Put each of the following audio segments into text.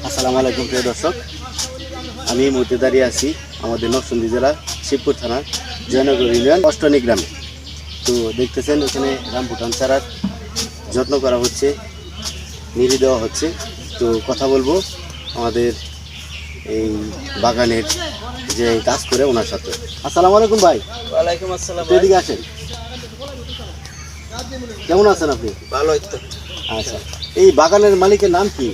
আসসালামু আলাইকুম প্রিয় দর্শক, আমি এই মুহূর্তে দাঁড়িয়ে আছি আমাদের নরসিংদী জেলা শিবপুর থানার জয়নগর ইউনিয়ন অষ্টনী গ্রামে। তো দেখতেছেন এখানে রামবুটান চারার যত্ন করা হচ্ছে, নিড়ি দেওয়া হচ্ছে। তো কথা বলবো আমাদের এই বাগানের যে কাজ করে ওনার সাথে। আসসালামু আলাইকুম ভাই। ওয়ালাইকুম আসসালাম। এদিকে আসেন। কেমন আছেন আপনি? ভালোই তো। আচ্ছা, এই বাগানের মালিকের নাম কি?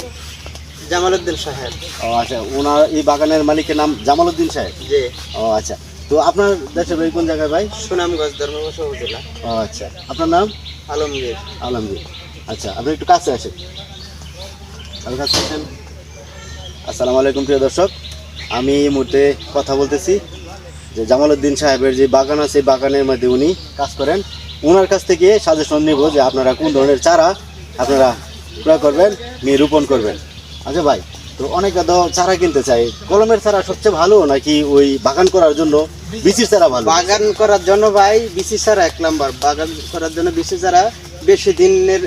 জামালউদ্দিন সাহেব। ও আচ্ছা, ওনার এই বাগানের মালিকের নাম জামালউদ্দিন সাহেব। জি। ও আচ্ছা, তো আপনার দেশের বাড়ি কোন জায়গায় ভাই? সুনামগঞ্জ ধর্মঘোষ উপজেলা। ও আচ্ছা, আপনার নাম? আলমগীর। আলমগীর। আচ্ছা, আপনি একটু কাছে আসেন। আমার কাছে আসেন। আসসালামু আলাইকুম প্রিয় দর্শক, আমি এই মুহূর্তে কথা বলতেছি যে জামালউদ্দিন সাহেবের যে বাগান আছে, এই বাগানের মধ্যে উনি কাজ করেন। ওনার কাছ থেকে সাজেশন নেব যে আপনারা কোন ধরনের চারা আপনারা ক্রয় করবেন, নিয়ে রোপণ করবেন। আচ্ছা ভাই, তো অনেকে তো চারা কিনতে চায়, কলমের চারা সবচেয়ে ভালো নাকি ওই বাগান করার জন্য বিচির চারা ভালো? বাগান করার জন্য ভাই বিসি চারা 1 নাম্বার। বাগান করার জন্য বিসি চারা বেশি দিনের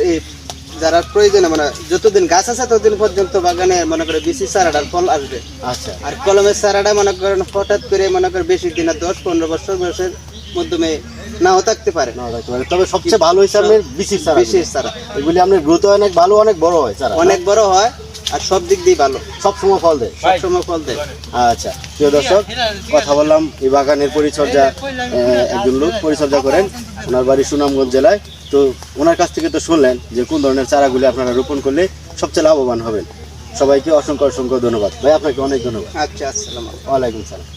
যারা প্রয়োজনে মানে যতদিন গাছ আছে ততদিন পর্যন্ত বাগানে মনে করে বিসি চারাটার ফল আসবে। আচ্ছা, আর কলমের চারাটা মনে করেন হঠাৎ করে মনে করে বেশি দিন 10-15 বছর বয়সের মাধ্যমে নাও থাকতে পারে। তবে সবচেয়ে ভালো হিসাবে বিচির চারা। বিসির চারা এগুলি আপনার গ্রোথ অনেক ভালো, অনেক বড় হয় চারা, অনেক বড় হয় আর সব দিক দিয়ে ভালো, সবসময় ফল দেয়। সবসময় ফল দেয়। আচ্ছা প্রিয় দর্শক, কথা বললাম এই বাগানের পরিচর্যা একজন লোক পরিচর্যা করেন, ওনার বাড়ি সুনামগঞ্জ জেলায়। তো ওনার কাছ থেকে তো শুনলেন যে কোন ধরনের চারাগুলি আপনারা রোপণ করলে সবচেয়ে লাভবান হবেন। সবাইকে অসংখ্য অসংখ্য ধন্যবাদ ভাই, আপনাকে অনেক ধন্যবাদ। আচ্ছা, আসসালামু আলাইকুম। ওয়ালাইকুম সালাম।